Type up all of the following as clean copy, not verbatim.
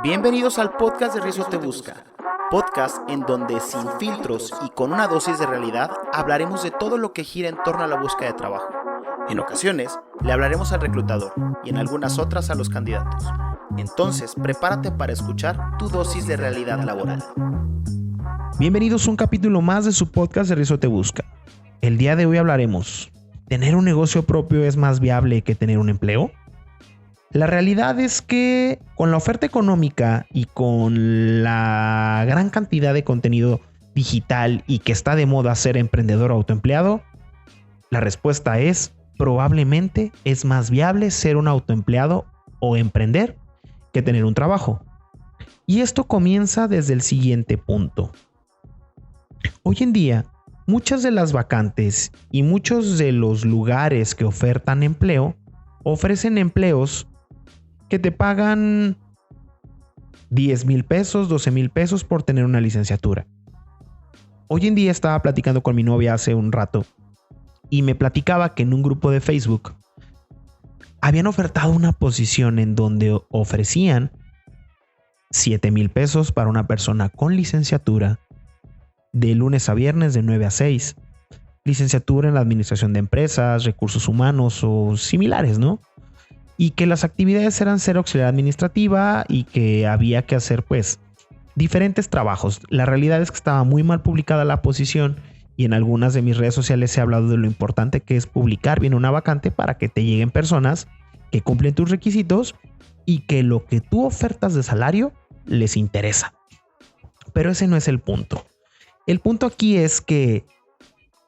Bienvenidos al podcast de Rizo Te Busca, podcast en donde sin filtros y con una dosis de realidad hablaremos de todo lo que gira en torno a la búsqueda de trabajo. En ocasiones le hablaremos al reclutador y en algunas otras a los candidatos. Entonces prepárate para escuchar tu dosis de realidad laboral. Bienvenidos a un capítulo más de su podcast de Rizo Te Busca. El día de hoy hablaremos: ¿tener un negocio propio es más viable que tener un empleo? La realidad es que con la oferta económica y con la gran cantidad de contenido digital y que está de moda ser emprendedor o autoempleado, la respuesta es: probablemente es más viable ser un autoempleado o emprender que tener un trabajo. Y esto comienza desde el siguiente punto. Hoy en día, muchas de las vacantes y muchos de los lugares que ofertan empleo ofrecen empleos que te pagan 10,000 pesos, 12,000 pesos por tener una licenciatura. Hoy en día estaba platicando con mi novia hace un rato y me platicaba que en un grupo de Facebook habían ofertado una posición en donde ofrecían 7,000 pesos para una persona con licenciatura de lunes a viernes de 9 a 6, licenciatura en la administración de empresas, recursos humanos o similares, ¿no? Y que las actividades eran ser auxiliar administrativa y que había que hacer pues diferentes trabajos. La realidad es que estaba muy mal publicada la posición y en algunas de mis redes sociales he hablado de lo importante que es publicar bien una vacante para que te lleguen personas que cumplen tus requisitos y que lo que tú ofertas de salario les interesa. Pero ese no es el punto. El punto aquí es que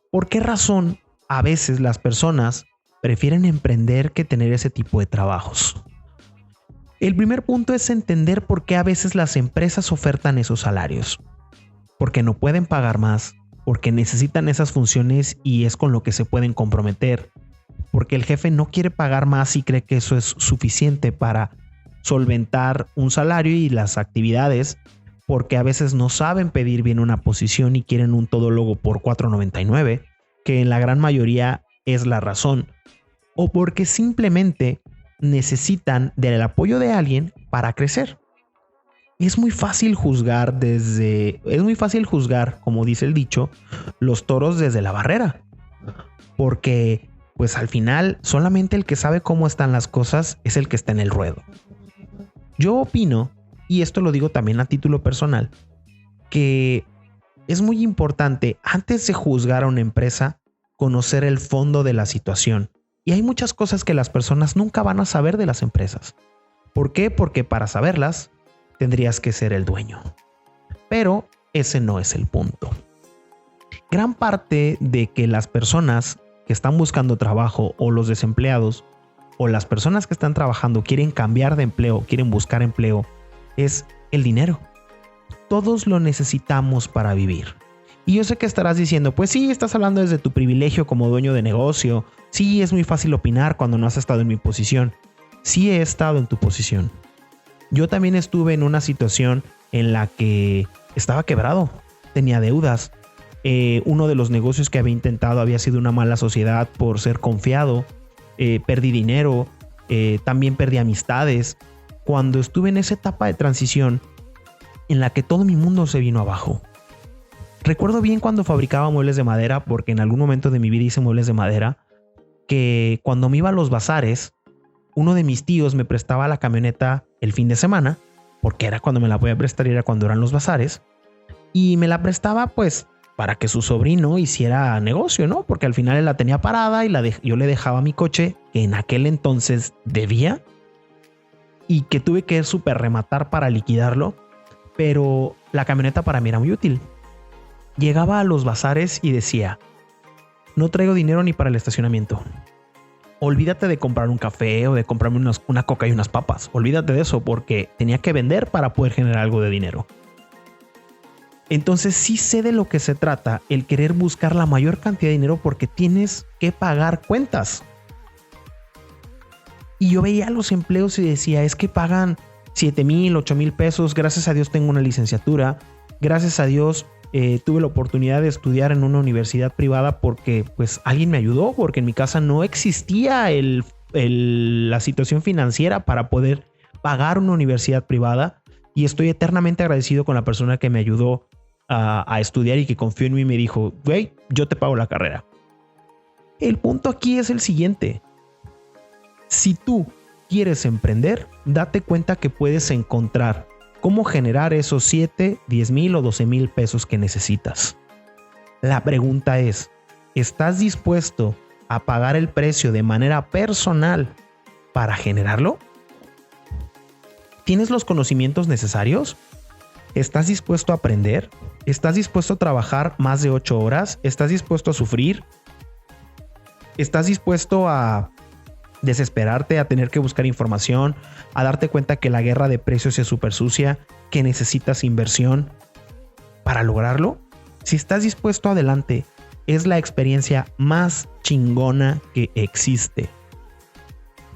¿por qué razón a veces las personas prefieren emprender que tener ese tipo de trabajos? El primer punto es entender por qué a veces las empresas ofertan esos salarios. Porque no pueden pagar más, porque necesitan esas funciones y es con lo que se pueden comprometer, porque el jefe no quiere pagar más y cree que eso es suficiente para solventar un salario y las actividades, porque a veces no saben pedir bien una posición y quieren un todólogo por $4.99, que en la gran mayoría es la razón, o porque simplemente necesitan del apoyo de alguien para crecer. Es muy fácil juzgar, como dice el dicho, los toros desde la barrera, porque pues al final solamente el que sabe cómo están las cosas es el que está en el ruedo. Yo opino, y esto lo digo también a título personal, que es muy importante antes de juzgar a una empresa conocer el fondo de la situación. Y hay muchas cosas que las personas nunca van a saber de las empresas. ¿Por qué? Porque para saberlas tendrías que ser el dueño. Pero ese no es el punto. Gran parte de que las personas que están buscando trabajo o los desempleados o las personas que están trabajando quieren cambiar de empleo, quieren buscar empleo, es el dinero. Todos lo necesitamos para vivir. Y yo sé que estarás diciendo, pues sí, estás hablando desde tu privilegio como dueño de negocio. Sí, es muy fácil opinar cuando no has estado en mi posición. Sí he estado en tu posición. Yo también estuve en una situación en la que estaba quebrado, tenía deudas. Uno de los negocios que había intentado había sido una mala sociedad por ser confiado. Perdí dinero, también perdí amistades. Cuando estuve en esa etapa de transición en la que todo mi mundo se vino abajo. Recuerdo bien cuando fabricaba muebles de madera, porque en algún momento de mi vida hice muebles de madera, que cuando me iba a los bazares, uno de mis tíos me prestaba la camioneta el fin de semana, porque era cuando me la podía prestar y era cuando eran los bazares, y me la prestaba pues para que su sobrino hiciera negocio, ¿no? Porque al final él la tenía parada y yo le dejaba mi coche, que en aquel entonces debía, y que tuve que súper rematar para liquidarlo, pero la camioneta para mí era muy útil. Llegaba a los bazares y decía: no traigo dinero ni para el estacionamiento. Olvídate de comprar un café o de comprarme una coca y unas papas. Olvídate de eso, porque tenía que vender para poder generar algo de dinero. Entonces sí sé de lo que se trata el querer buscar la mayor cantidad de dinero, porque tienes que pagar cuentas. Y yo veía los empleos y decía, es que pagan 7,000, 8,000 pesos. Gracias a Dios tengo una licenciatura. Gracias a Dios tuve la oportunidad de estudiar en una universidad privada porque pues alguien me ayudó, porque en mi casa no existía la situación financiera para poder pagar una universidad privada. y estoy eternamente agradecido con la persona que me ayudó a estudiar y que confió en mí y me dijo, güey, yo te pago la carrera. El punto aquí es el siguiente. Si tú quieres emprender, date cuenta que puedes encontrar cómo generar esos 7, 10 mil o 12 mil pesos que necesitas. La pregunta es, ¿estás dispuesto a pagar el precio de manera personal para generarlo? ¿Tienes los conocimientos necesarios? ¿Estás dispuesto a aprender? ¿Estás dispuesto a trabajar más de 8 horas? ¿Estás dispuesto a sufrir? ¿Estás dispuesto a desesperarte, a tener que buscar información, a darte cuenta que la guerra de precios es súper sucia, que necesitas inversión para lograrlo? Si estás dispuesto, adelante. Es la experiencia más chingona que existe.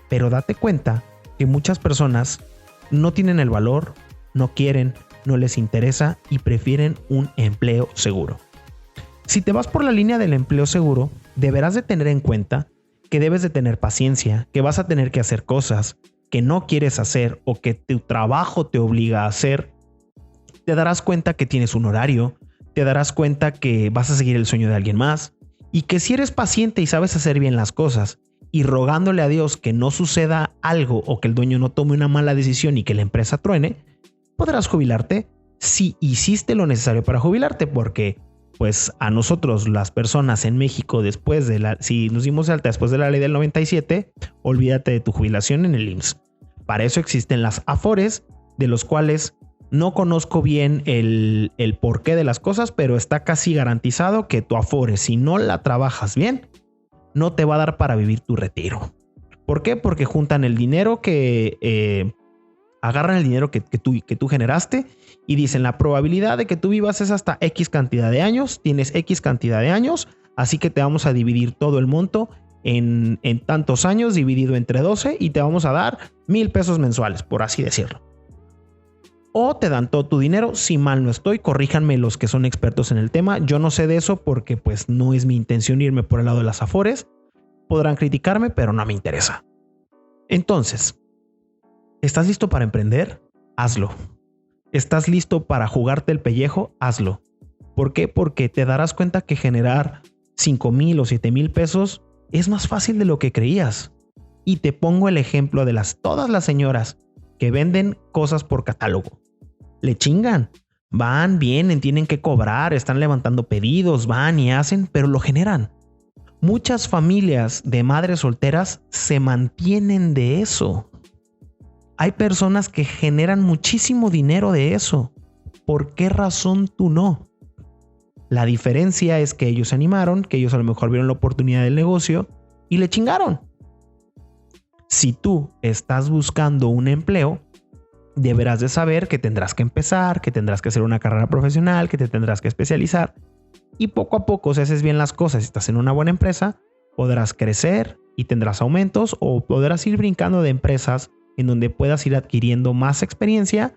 Pero date cuenta que muchas personas no tienen el valor, no quieren, no les interesa y prefieren un empleo seguro. Si te vas por la línea del empleo seguro, deberás de tener en cuenta que debes de tener paciencia, que vas a tener que hacer cosas que no quieres hacer o que tu trabajo te obliga a hacer. Te darás cuenta que tienes un horario, te darás cuenta que vas a seguir el sueño de alguien más y que si eres paciente y sabes hacer bien las cosas y rogándole a Dios que no suceda algo o que el dueño no tome una mala decisión y que la empresa truene, podrás jubilarte si hiciste lo necesario para jubilarte, porque pues a nosotros las personas en México si nos dimos de alta después de la ley del 97, olvídate de tu jubilación en el IMSS. Para eso existen las Afores, de los cuales no conozco bien el porqué de las cosas, pero está casi garantizado que tu Afore, si no la trabajas bien, no te va a dar para vivir tu retiro. ¿Por qué? Porque juntan el dinero agarran el dinero que tú generaste y dicen la probabilidad de que tú vivas es hasta X cantidad de años, tienes X cantidad de años, así que te vamos a dividir todo el monto en tantos años dividido entre 12 y te vamos a dar 1,000 pesos mensuales, por así decirlo. O te dan todo tu dinero, si mal no estoy, corríjanme los que son expertos en el tema, yo no sé de eso porque pues no es mi intención irme por el lado de las Afores, podrán criticarme, pero no me interesa. Entonces, ¿estás listo para emprender? Hazlo. ¿Estás listo para jugarte el pellejo? Hazlo. ¿Por qué? Porque te darás cuenta que generar 5,000 o 7,000 pesos es más fácil de lo que creías. Y te pongo el ejemplo de todas las señoras que venden cosas por catálogo. Le chingan. Van, vienen, tienen que cobrar, están levantando pedidos, van y hacen, pero lo generan. Muchas familias de madres solteras se mantienen de eso. Hay personas que generan muchísimo dinero de eso. ¿Por qué razón tú no? La diferencia es que ellos se animaron, que ellos a lo mejor vieron la oportunidad del negocio y le chingaron. Si tú estás buscando un empleo, deberás de saber que tendrás que empezar, que tendrás que hacer una carrera profesional, que te tendrás que especializar. Y poco a poco, si haces bien las cosas y estás en una buena empresa, podrás crecer y tendrás aumentos o podrás ir brincando de empresas en donde puedas ir adquiriendo más experiencia,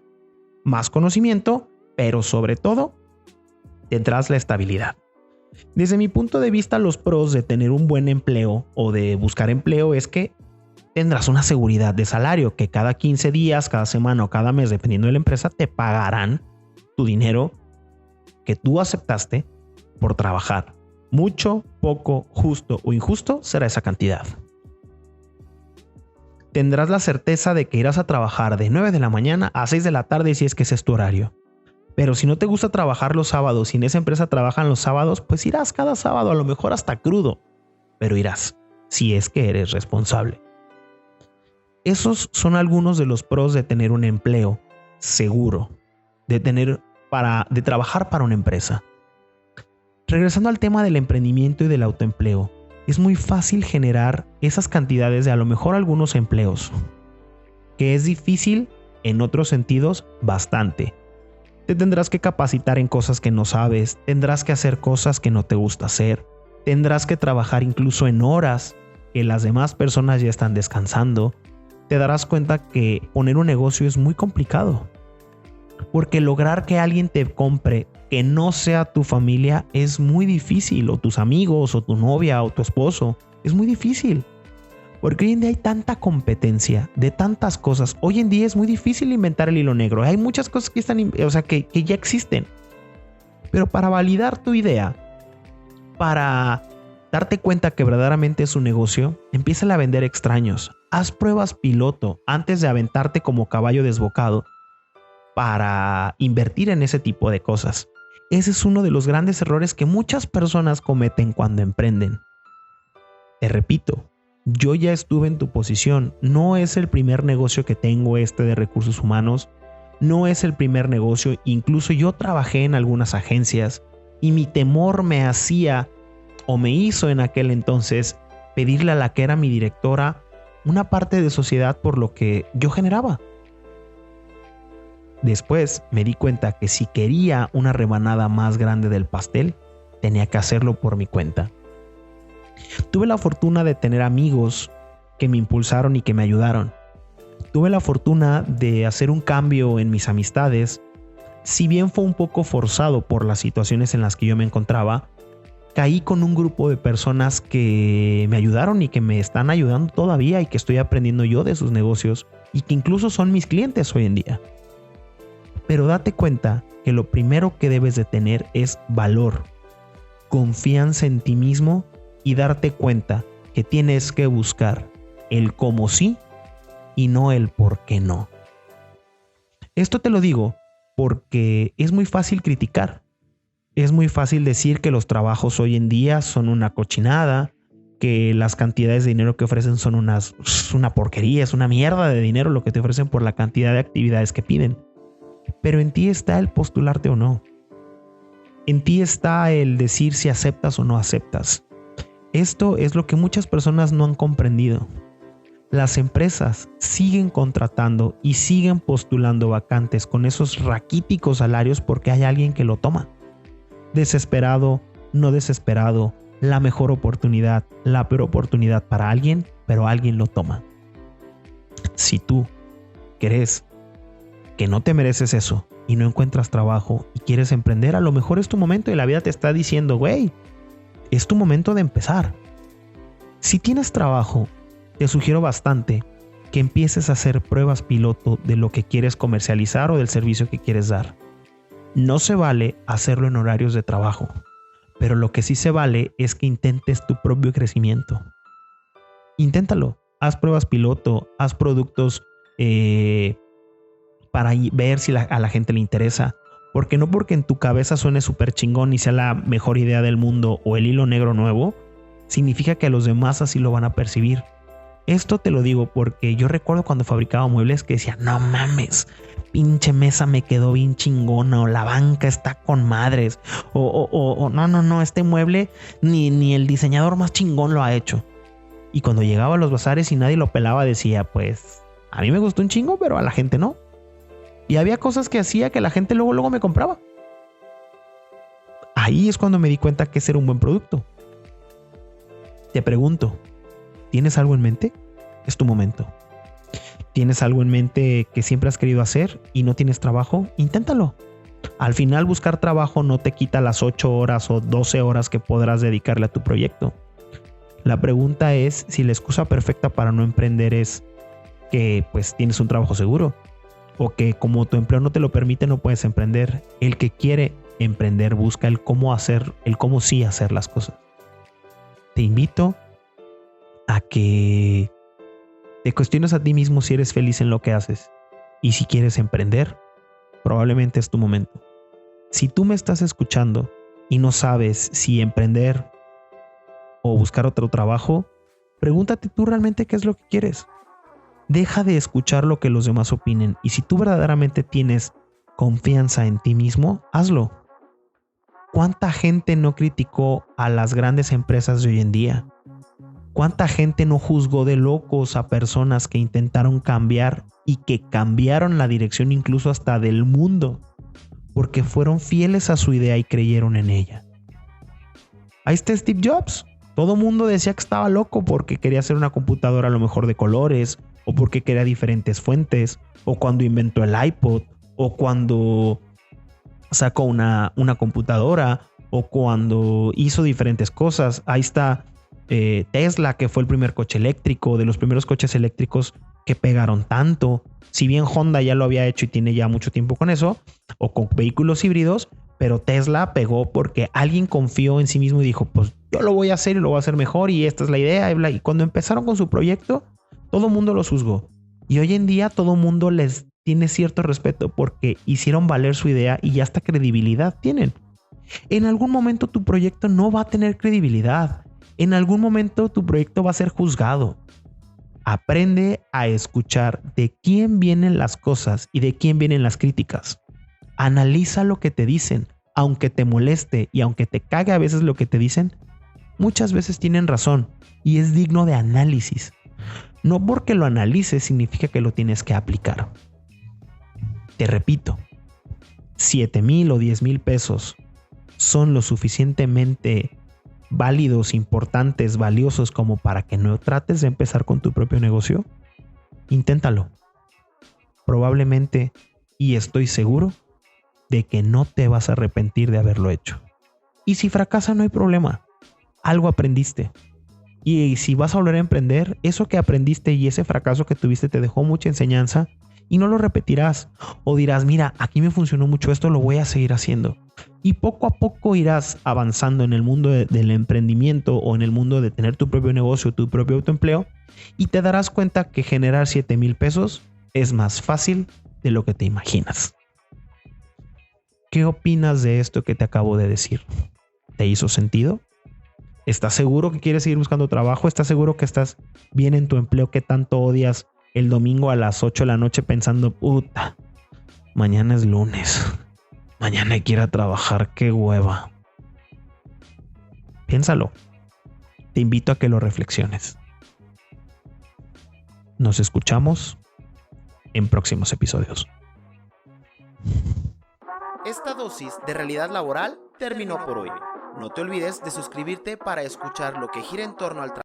más conocimiento, pero sobre todo tendrás la estabilidad. Desde mi punto de vista, los pros de tener un buen empleo o de buscar empleo es que tendrás una seguridad de salario, que cada 15 días, cada semana o cada mes, dependiendo de la empresa, te pagarán tu dinero que tú aceptaste por trabajar. Mucho, poco, justo o injusto será esa cantidad. Tendrás la certeza de que irás a trabajar de 9 de la mañana a 6 de la tarde si es que ese es tu horario. Pero si no te gusta trabajar los sábados y en esa empresa trabajan los sábados, pues irás cada sábado, a lo mejor hasta crudo, pero irás, si es que eres responsable. Esos son algunos de los pros de tener un empleo seguro, de trabajar para una empresa. Regresando al tema del emprendimiento y del autoempleo, es muy fácil generar esas cantidades de a lo mejor algunos empleos, que es difícil en otros sentidos bastante. Te tendrás que capacitar en cosas que no sabes, tendrás que hacer cosas que no te gusta hacer, tendrás que trabajar incluso en horas que las demás personas ya están descansando. Te darás cuenta que poner un negocio es muy complicado, porque lograr que alguien te compre que no sea tu familia es muy difícil, o tus amigos, o tu novia, o tu esposo, es muy difícil. Porque hoy en día hay tanta competencia de tantas cosas. Hoy en día es muy difícil inventar el hilo negro. Hay muchas cosas que están, que ya existen. Pero para validar tu idea, para darte cuenta que verdaderamente es un negocio, empieza a vender extraños. Haz pruebas piloto antes de aventarte como caballo desbocado para invertir en ese tipo de cosas. Ese es uno de los grandes errores que muchas personas cometen cuando emprenden. Te repito, yo ya estuve en tu posición. No es el primer negocio que tengo de recursos humanos. No es el primer negocio. Incluso yo trabajé en algunas agencias y mi temor me hacía o me hizo en aquel entonces pedirle a la que era mi directora una parte de sociedad por lo que yo generaba. Después me di cuenta que si quería una rebanada más grande del pastel, tenía que hacerlo por mi cuenta. Tuve la fortuna de tener amigos que me impulsaron y que me ayudaron. Tuve la fortuna de hacer un cambio en mis amistades. Si bien fue un poco forzado por las situaciones en las que yo me encontraba, caí con un grupo de personas que me ayudaron y que me están ayudando todavía y que estoy aprendiendo yo de sus negocios y que incluso son mis clientes hoy en día. Pero date cuenta que lo primero que debes de tener es valor, confianza en ti mismo y darte cuenta que tienes que buscar el cómo sí y no el por qué no. Esto te lo digo porque es muy fácil criticar. Es muy fácil decir que los trabajos hoy en día son una cochinada, que las cantidades de dinero que ofrecen son una porquería, es una mierda de dinero lo que te ofrecen por la cantidad de actividades que piden. Pero en ti está el postularte o no. En ti está el decir si aceptas o no aceptas. Esto es lo que muchas personas no han comprendido. Las empresas siguen contratando y siguen postulando vacantes con esos raquíticos salarios porque hay alguien que lo toma. Desesperado, no desesperado, la mejor oportunidad, la peor oportunidad para alguien, pero alguien lo toma. Si tú crees que no te mereces eso y no encuentras trabajo y quieres emprender, a lo mejor es tu momento y la vida te está diciendo, güey, es tu momento de empezar. Si tienes trabajo, te sugiero bastante que empieces a hacer pruebas piloto de lo que quieres comercializar o del servicio que quieres dar. No se vale hacerlo en horarios de trabajo, pero lo que sí se vale es que intentes tu propio crecimiento. Inténtalo, haz pruebas piloto, haz productos para ver si a la gente le interesa. Porque no porque en tu cabeza suene súper chingón y sea la mejor idea del mundo o el hilo negro nuevo, significa que a los demás así lo van a percibir. Esto te lo digo porque yo recuerdo cuando fabricaba muebles que decía, no mames, pinche mesa me quedó bien chingona, o la banca está con madres, o no, este mueble ni el diseñador más chingón lo ha hecho. Y cuando llegaba a los bazares y nadie lo pelaba, decía, pues a mí me gustó un chingo, pero a la gente no. Y había cosas que hacía que la gente luego me compraba. Ahí es cuando me di cuenta que ese era un buen producto. Te pregunto, ¿tienes algo en mente? Es tu momento. ¿Tienes algo en mente que siempre has querido hacer y no tienes trabajo? Inténtalo. Al final, buscar trabajo no te quita las 8 horas o 12 horas que podrás dedicarle a tu proyecto. La pregunta es si la excusa perfecta para no emprender es que pues tienes un trabajo seguro, o que como tu empleo no te lo permite no puedes emprender. El que quiere emprender busca el cómo sí hacer las cosas. Te invito a que te cuestiones a ti mismo si eres feliz en lo que haces, y si quieres emprender, probablemente es tu momento. Si tú me estás escuchando y no sabes si emprender o buscar otro trabajo, pregúntate tú realmente qué es lo que quieres. Deja de escuchar lo que los demás opinen, y si tú verdaderamente tienes confianza en ti mismo, hazlo. ¿Cuánta gente no criticó a las grandes empresas de hoy en día? ¿Cuánta gente no juzgó de locos a personas que intentaron cambiar y que cambiaron la dirección incluso hasta del mundo porque fueron fieles a su idea y creyeron en ella? Ahí está Steve Jobs. Todo mundo decía que estaba loco porque quería hacer una computadora a lo mejor de colores, o porque quería diferentes fuentes, o cuando inventó el iPod, o cuando sacó una computadora, o cuando hizo diferentes cosas. Ahí está Tesla, que fue el primer coche eléctrico, de los primeros coches eléctricos que pegaron tanto. Si bien Honda ya lo había hecho y tiene ya mucho tiempo con eso, o con vehículos híbridos, pero Tesla pegó porque alguien confió en sí mismo y dijo, pues yo lo voy a hacer y lo voy a hacer mejor y esta es la idea. Y cuando empezaron con su proyecto, todo el mundo los juzgó. Y hoy en día todo el mundo les tiene cierto respeto porque hicieron valer su idea y ya hasta credibilidad tienen. En algún momento tu proyecto no va a tener credibilidad. En algún momento tu proyecto va a ser juzgado. Aprende a escuchar de quién vienen las cosas y de quién vienen las críticas. Analiza lo que te dicen, aunque te moleste y aunque te cague a veces lo que te dicen, muchas veces tienen razón y es digno de análisis. No porque lo analices significa que lo tienes que aplicar. Te repito, 7,000 o 10,000 pesos son lo suficientemente válidos, importantes, valiosos como para que no trates de empezar con tu propio negocio. Inténtalo. Probablemente, y estoy seguro, de que no te vas a arrepentir de haberlo hecho. Y si fracasa no hay problema. Algo aprendiste. Y si vas a volver a emprender, eso que aprendiste y ese fracaso que tuviste te dejó mucha enseñanza y no lo repetirás. O dirás, mira, aquí me funcionó mucho esto, lo voy a seguir haciendo. Y poco a poco irás avanzando en el mundo del emprendimiento o en el mundo de tener tu propio negocio, tu propio autoempleo, y te darás cuenta que generar 7,000 pesos es más fácil de lo que te imaginas. ¿Qué opinas de esto que te acabo de decir? ¿Te hizo sentido? ¿Estás seguro que quieres seguir buscando trabajo? ¿Estás seguro que estás bien en tu empleo que tanto odias el domingo a las 8 de la noche pensando, puta, mañana es lunes, mañana hay que ir a trabajar, qué hueva? Piénsalo. Te invito a que lo reflexiones. Nos escuchamos en próximos episodios. Esta dosis de realidad laboral terminó por hoy. No te olvides de suscribirte para escuchar lo que gira en torno al trabajo.